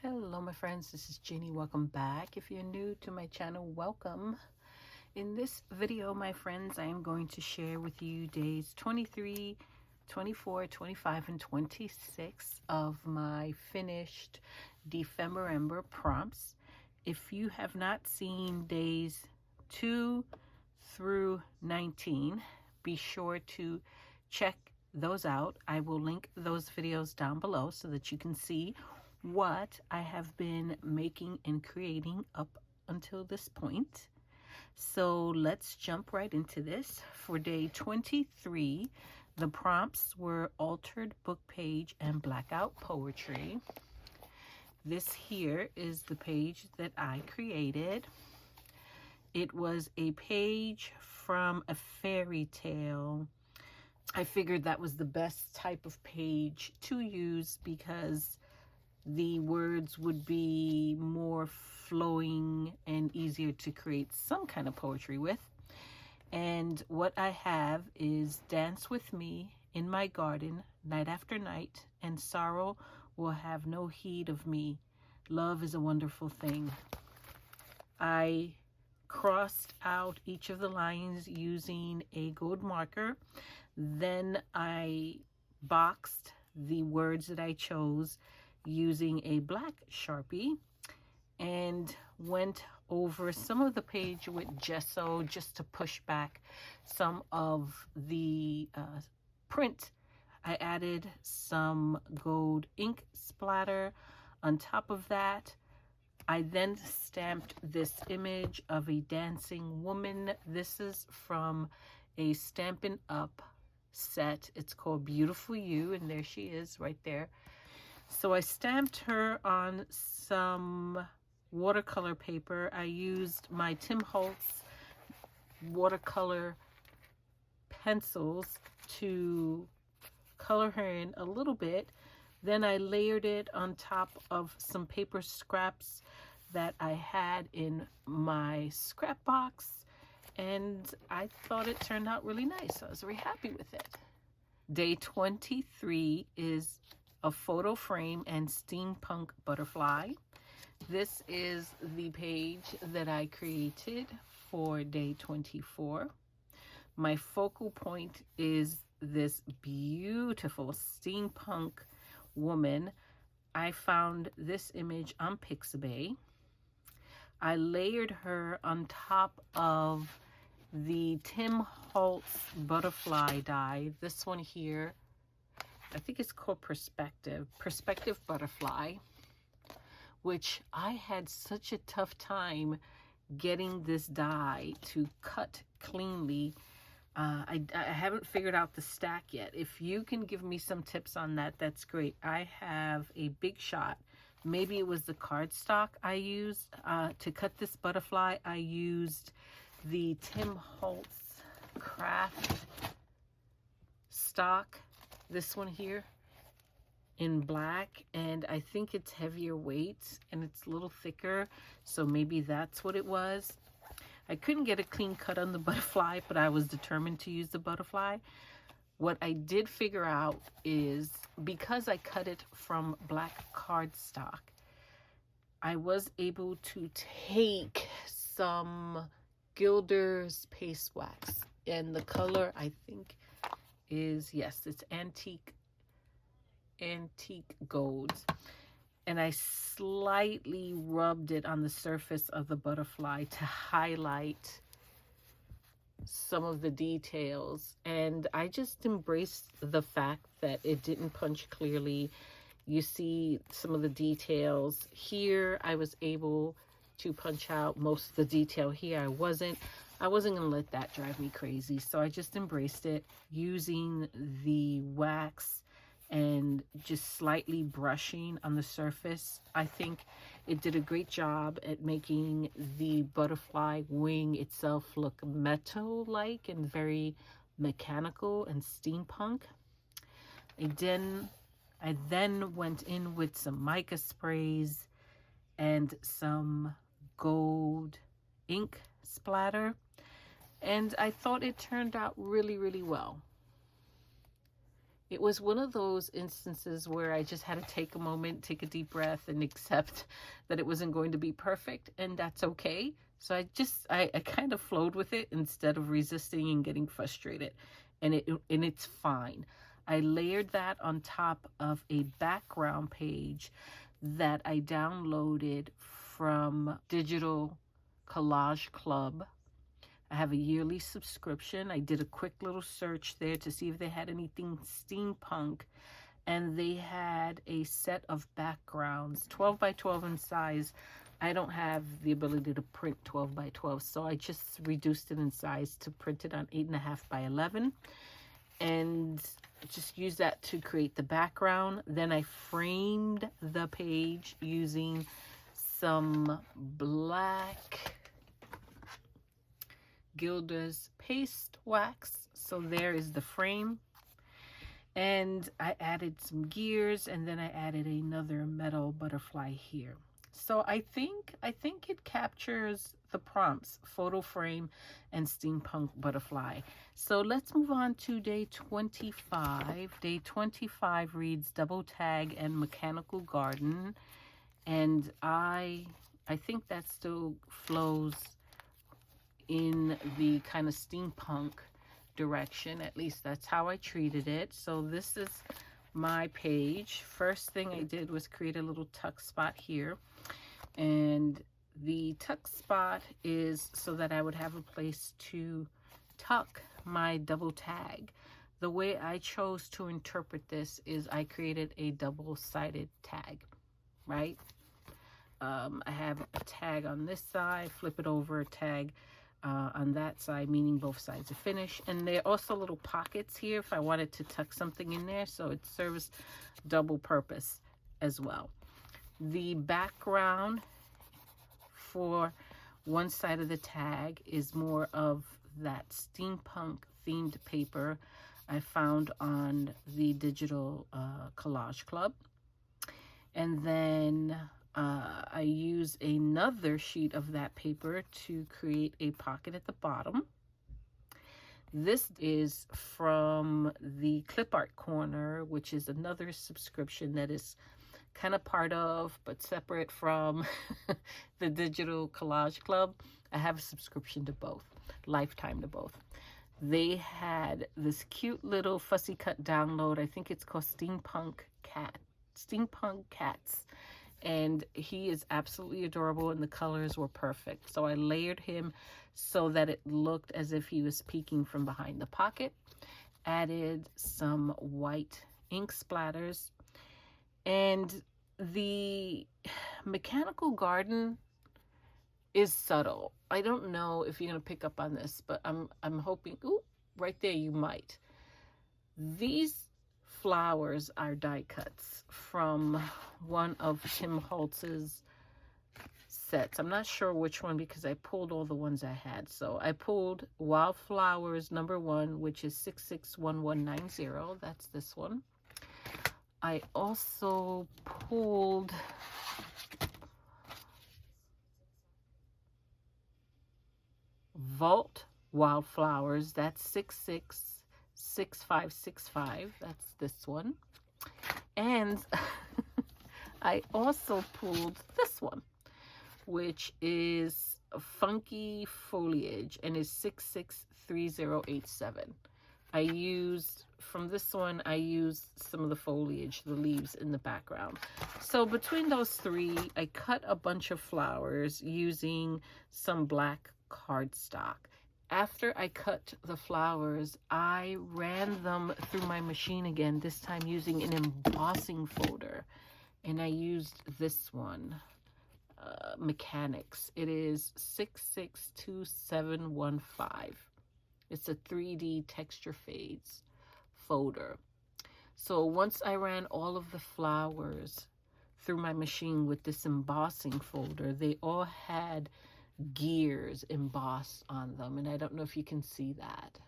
Hello my friends, this is Jenny. Welcome back. If you're new to my channel, welcome. In this video, my friends, I am going to share with you days 23, 24, 25, and 26 of my finished December prompts. If you have not seen days 2 through 19, be sure to check those out. I will link those videos down below so that you can see what I have been making and creating up until this point. So let's jump right into this. For day 23, the prompts were altered book page and blackout poetry. This here is the page that I created. It was a page from a fairy tale. I figured that was the best type of page to use because the words would be more flowing and easier to create some kind of poetry with. And what I have is dance with me in my garden night after night, and sorrow will have no heed of me. Love is a wonderful thing. I crossed out each of the lines using a gold marker. Then I boxed the words that I chose using a black Sharpie and went over some of the page with gesso just to push back some of the print. I added some gold ink splatter on top of that. I then stamped this image of a dancing woman. This is from a Stampin' Up set. It's called Beautiful You, and there she is right there. So I stamped her on some watercolor paper. I used my Tim Holtz watercolor pencils to color her in a little bit. Then I layered it on top of some paper scraps that I had in my scrap box, and I thought it turned out really nice. I was very happy with it. Day 23 is a photo frame and steampunk butterfly. This is the page that I created for day 24. My focal point is this beautiful steampunk woman. I found this image on Pixabay. I layered her on top of the Tim Holtz butterfly die. This one here, I think it's called Perspective Butterfly, which I had such a tough time getting this die to cut cleanly. I haven't figured out the stack yet. If you can give me some tips on that, that's great. I have a Big Shot. Maybe it was the cardstock I used to cut this butterfly. I used the Tim Holtz craft stock, this one here in black, and I think it's heavier weight and it's a little thicker, so maybe that's what it was. I couldn't get a clean cut on the butterfly, but I was determined to use the butterfly. What I did figure out is, because I cut it from black cardstock, I was able to take some Gilder's paste wax, and the color I think is, yes, it's antique gold, and I slightly rubbed it on the surface of the butterfly to highlight some of the details. And I just embraced the fact that it didn't punch clearly. You see some of the details here. I was able to punch out most of the detail here. I wasn't gonna let that drive me crazy, so I just embraced it using the wax and just slightly brushing on the surface. I think it did a great job at making the butterfly wing itself look metal-like and very mechanical and steampunk. I then went in with some mica sprays and some gold ink splatter, and I thought it turned out really, really well. It was one of those instances where I just had to take a moment, take a deep breath, and accept that it wasn't going to be perfect, and that's okay. So I kind of flowed with it instead of resisting and getting frustrated, and it's fine. I layered that on top of a background page that I downloaded from Digital Collage Club. I have a yearly subscription. I did a quick little search there to see if they had anything steampunk, and they had a set of backgrounds, 12 by 12 in size. I don't have the ability to print 12 by 12, so I just reduced it in size to print it on 8.5 by 11, and just use that to create the background. Then I framed the page using some black Gilda's paste wax. So there is the frame, and I added some gears, and then I added another metal butterfly here. So I think it captures the prompts: photo frame and steampunk butterfly. So let's move on to day 25. Day 25 reads double tag and mechanical garden, and I think that still flows in the kind of steampunk direction. At least that's how I treated it. So this is my page. First thing I did was create a little tuck spot here, and the tuck spot is so that I would have a place to tuck my double tag. The way I chose to interpret this is I created a double-sided tag, right? I have a tag on this side, flip it over, tag on that side, meaning both sides are finished. And there are also little pockets here if I wanted to tuck something in there, so it serves double purpose as well. The background for one side of the tag is more of that steampunk themed paper I found on the Digital Collage Club. And then I use another sheet of that paper to create a pocket at the bottom. This is from the Clip Art Corner, which is another subscription that is kind of part of but separate from the Digital Collage Club. I have a subscription to both, lifetime to both. They had this cute little fussy cut download. I think it's called Steampunk Cats. And he is absolutely adorable, and the colors were perfect. So I layered him so that it looked as if he was peeking from behind the pocket. Added some white ink splatters. And the mechanical garden is subtle. I don't know if you're going to pick up on this, but I'm hoping, ooh, right there you might. These flowers are die cuts from one of Tim Holtz's sets. I'm not sure which one because I pulled all the ones I had. So I pulled Wildflowers #1, which is 661190. That's this one. I also pulled Vault Wildflowers. That's 666565. That's this one. And I also pulled this one, which is Funky Foliage, and is 663087. From this one, I used some of the foliage, the leaves in the background. So between those three, I cut a bunch of flowers using some black cardstock. After I cut the flowers, I ran them through my machine again, this time using an embossing folder. And I used this one, Mechanics. It is 662715. It's a 3D texture fades folder. So once I ran all of the flowers through my machine with this embossing folder, they all had gears embossed on them, and I don't know if you can see that.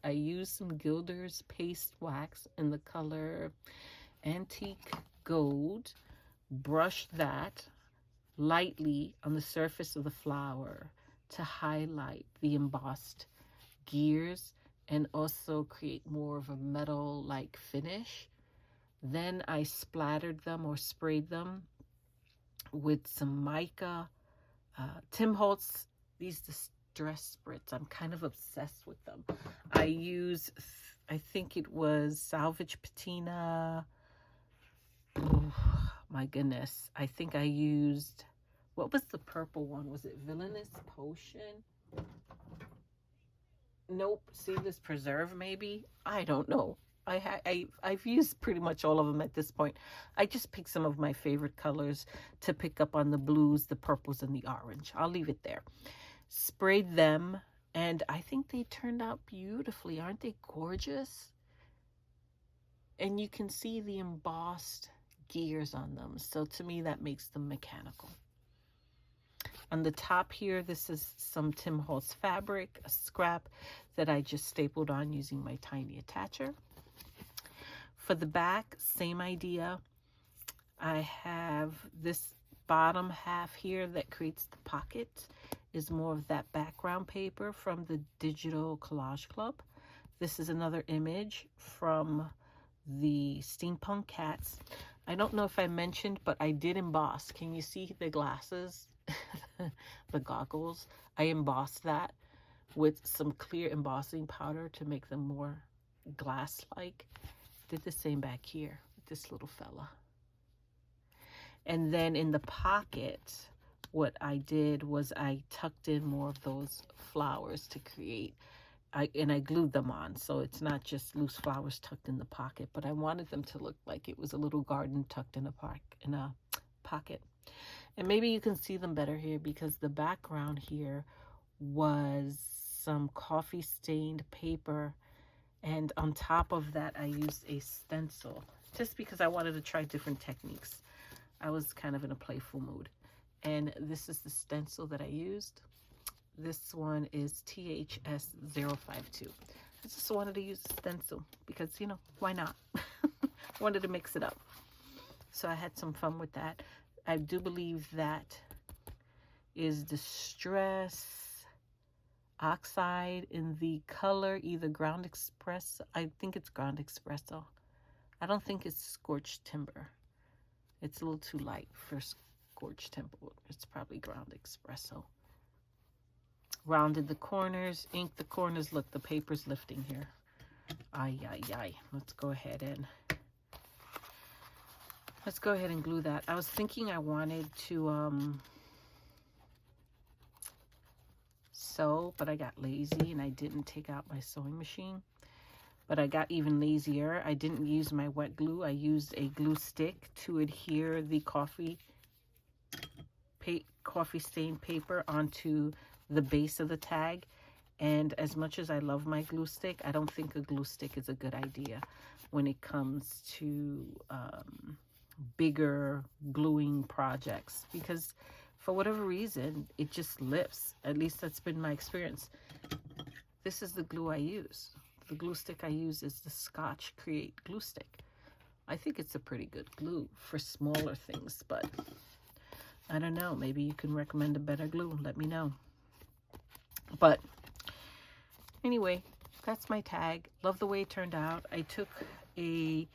I used some Gilda's paste wax in the color Antique Gold, brushed that lightly on the surface of the flower to highlight the embossed gears and also create more of a metal-like finish. Then I splattered them or sprayed them with some mica, Tim Holtz, these distress spritz. I'm kind of obsessed with them. I use, I think it was Salvage Patina. Oh, my goodness. I think I used, what was the purple one? Was it Villainous Potion? Nope. Seedless Preserve, maybe? I don't know. I've used pretty much all of them at this point. I just picked some of my favorite colors to pick up on the blues, the purples, and the orange. I'll leave it there. Sprayed them, and I think they turned out beautifully. Aren't they gorgeous? And you can see the embossed gears on them. So to me, that makes them mechanical. On the top here, this is some Tim Holtz fabric, a scrap that I just stapled on using my tiny attacher. For the back, same idea. I have this bottom half here that creates the pocket, is more of that background paper from the Digital Collage Club. This is another image from the Steampunk cats. I don't know if I mentioned, but I did emboss. Can you see the glasses? The goggles? I embossed that with some clear embossing powder to make them more glass-like. Did the same back here with this little fella. And then in the pocket, what I did was I tucked in more of those flowers to create, and I glued them on, so it's not just loose flowers tucked in the pocket, but I wanted them to look like it was a little garden tucked in a pocket. And maybe you can see them better here because the background here was some coffee stained paper, and on top of that I used a stencil just because I wanted to try different techniques. I was kind of in a playful mood. And this is the stencil that I used. This one is THS052. I just wanted to use a stencil because, you know, why not? I wanted to mix it up. So I had some fun with that. I do believe that is Distress Oxide in the color either Ground Espresso. I think it's Ground Espresso. I don't think it's Scorched Timber. It's a little too light for Scorched Timber. It's probably Ground Espresso. Rounded the corners, inked the corners. Look, the paper's lifting here. Ay, ay, ay. Let's go ahead and glue that. I was thinking I wanted to sew, but I got lazy and I didn't take out my sewing machine. But I got even lazier. I didn't use my wet glue. I used a glue stick to adhere the coffee stained paper onto the base of the tag. And as much as I love my glue stick, I don't think a glue stick is a good idea when it comes to bigger gluing projects, because for whatever reason it just lifts. At least that's been my experience. This is the glue I use. The glue stick I use is the Scotch Create glue stick. I think it's a pretty good glue for smaller things, but I don't know, maybe you can recommend a better glue. Let me know. But anyway, that's my tag. Love the way it turned out. I took a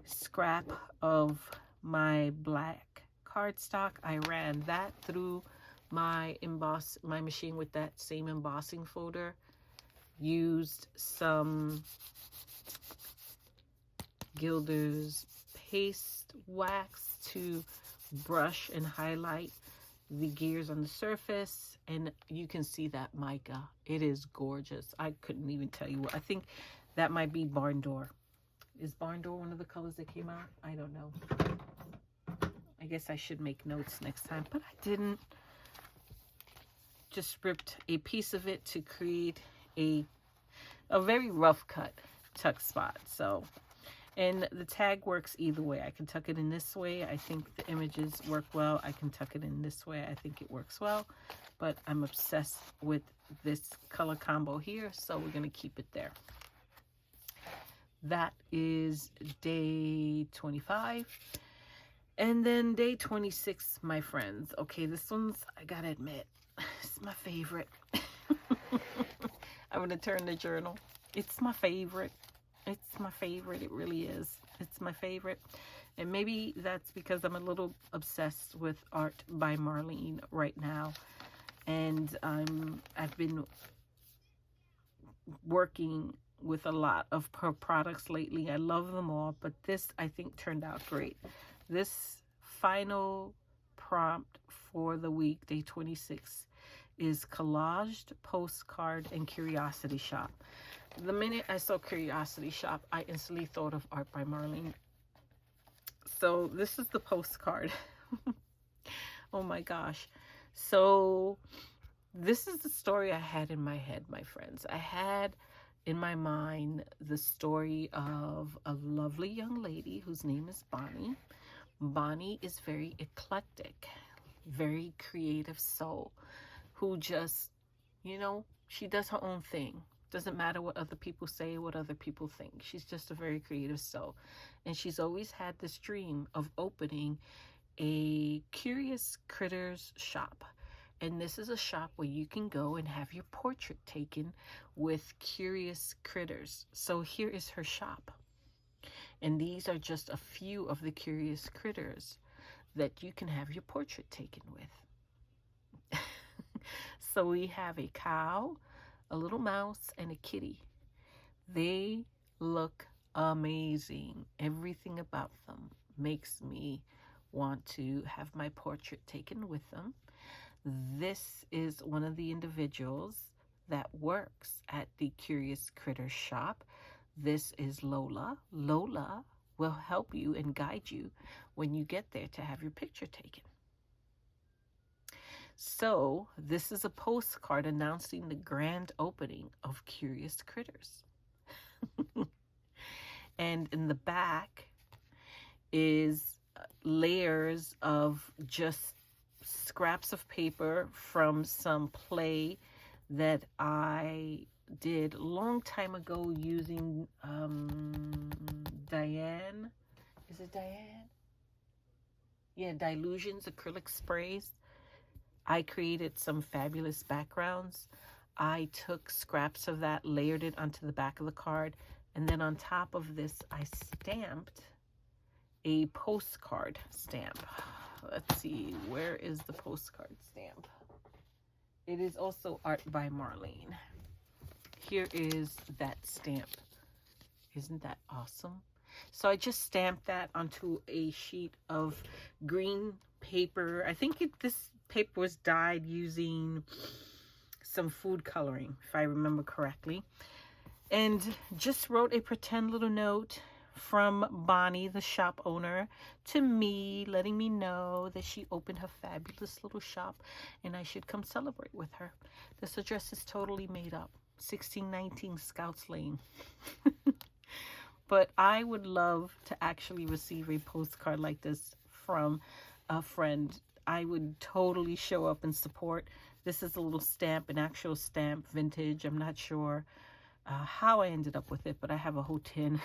scrap of my black cardstock. I ran that through my machine with that same embossing folder. Used some Gilder's paste wax to brush and highlight the gears on the surface, and you can see that mica. It is gorgeous. I couldn't even tell you what. I think that might be Barn Door. Is Barn Door one of the colors that came out? I don't know. I guess I should make notes next time, but I didn't. Just ripped a piece of it to create a very rough cut tuck spot. So, and the tag works either way. I can tuck it in this way. I think the images work well. I can tuck it in this way. I think it works well, but I'm obsessed with this color combo here, so we're going to keep it there. That is day 25. And then day 26, my friends. Okay, this one's, I gotta admit, it's my favorite. I'm gonna turn the journal. It's my favorite. It's my favorite. It really is. It's my favorite. And maybe that's because I'm a little obsessed with art by Marlene right now. And I've been working with a lot of her products lately. I love them all, but this I think turned out great. This final prompt for the week, day 26, is collaged, postcard, and curiosity shop. The minute I saw curiosity shop, I instantly thought of art by Marlene. So this is the postcard. Oh my gosh. So this is the story I had in my head, my friends. I had in my mind the story of a lovely young lady whose name is Bonnie. Bonnie is very eclectic, very creative soul, who just, you know, she does her own thing. Doesn't matter what other people say, what other people think. She's just a very creative soul. And she's always had this dream of opening a Curious Critters shop. And this is a shop where you can go and have your portrait taken with curious critters. So here is her shop. And these are just a few of the curious critters that you can have your portrait taken with. So we have a cow, a little mouse, and a kitty. They look amazing. Everything about them makes me want to have my portrait taken with them. This is one of the individuals that works at the Curious Critter shop. This is Lola. Lola will help you and guide you when you get there to have your picture taken. So this is a postcard announcing the grand opening of Curious Critters. And in the back is layers of just scraps of paper from some play that I did a long time ago using Diane. Is it Diane? Yeah, Dilutions acrylic sprays. I created some fabulous backgrounds. I took scraps of that, layered it onto the back of the card, and then on top of this, I stamped a postcard stamp. Let's see, where is the postcard stamp? It is also art by Marlene. Here is that stamp. Isn't that awesome? So I just stamped that onto a sheet of green paper. I think this paper was dyed using some food coloring, if I remember correctly. And just wrote a pretend little note from Bonnie, the shop owner, to me, letting me know that she opened her fabulous little shop and I should come celebrate with her. This address is totally made up. 1619 Scouts Lane. But I would love to actually receive a postcard like this from a friend. I would totally show up and support. This is a little stamp, an actual stamp, vintage. I'm not sure how I ended up with it, but I have a whole tin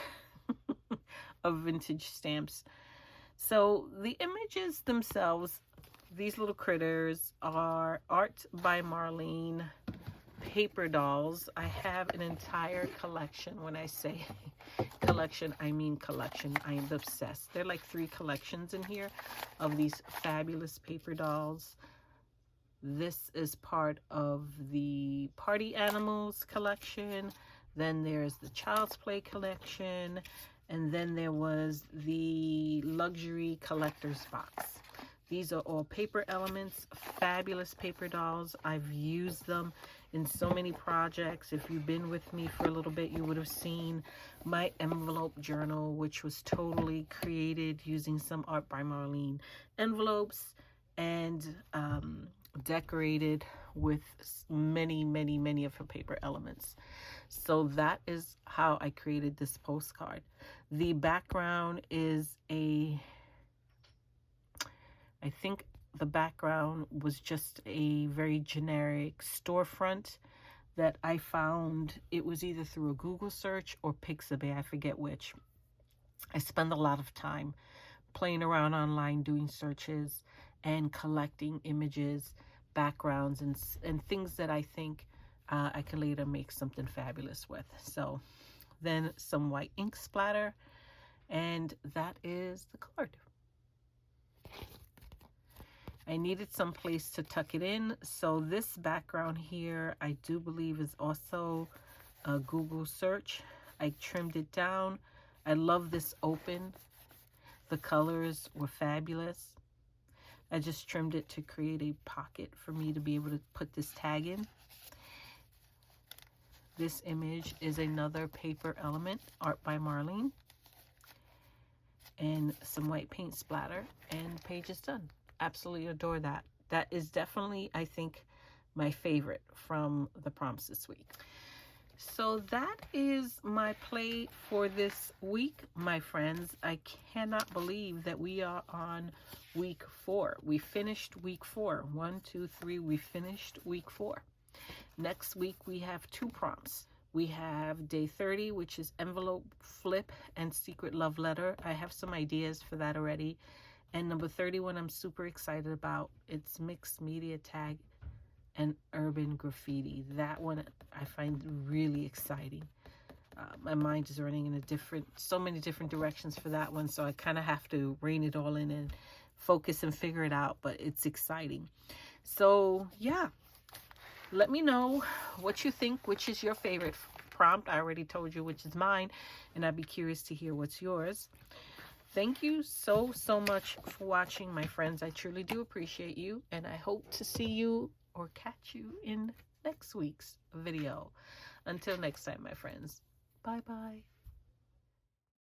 of vintage stamps. So the images themselves, these little critters, are art by Marlene paper dolls. I have an entire collection. When I say collection, I mean collection. I am obsessed. There are like 3 collections in here of these fabulous paper dolls. This is part of the Party Animals collection. Then there's the Child's Play collection. And then there was the Luxury Collector's Box. These are all paper elements, fabulous paper dolls. I've used them in so many projects. If you've been with me for a little bit, you would have seen my envelope journal, which was totally created using some art by Marlene envelopes and decorated with many, many, many of her paper elements. So that is how I created this postcard. The background is I think the background was just a very generic storefront that I found. It was either through a Google search or Pixabay, I forget which. I spend a lot of time playing around online doing searches and collecting images, backgrounds, and things that I think I can later make something fabulous with. So then some white ink splatter, and that is the card. I needed some place to tuck it in, so this background here I do believe is also a Google search. I trimmed it down. I love this open. The colors were fabulous. I just trimmed it to create a pocket for me to be able to put this tag in. This image is another paper element, art by Marlene. And some white paint splatter, and the page is done. Absolutely adore that. That is definitely, I think, my favorite from the prompts this week. So that is my play for this week, my friends. I cannot believe that we are on week 4. We finished week 4. 1, 2, 3. We finished week 4. Next week we have 2 prompts. We have day 30, which is envelope flip and secret love letter. I have some ideas for that already. And number 31, I'm super excited about. It's mixed media tag and urban graffiti. That one I find really exciting. My mind is running in so many different directions for that one. So I kind of have to rein it all in and focus and figure it out. But it's exciting. So yeah. Let me know what you think, which is your favorite prompt. I already told you which is mine, and I'd be curious to hear what's yours. Thank you so much for watching, my friends. I truly do appreciate you, and I hope to see you or catch you in next week's video. Until next time, my friends. Bye-bye.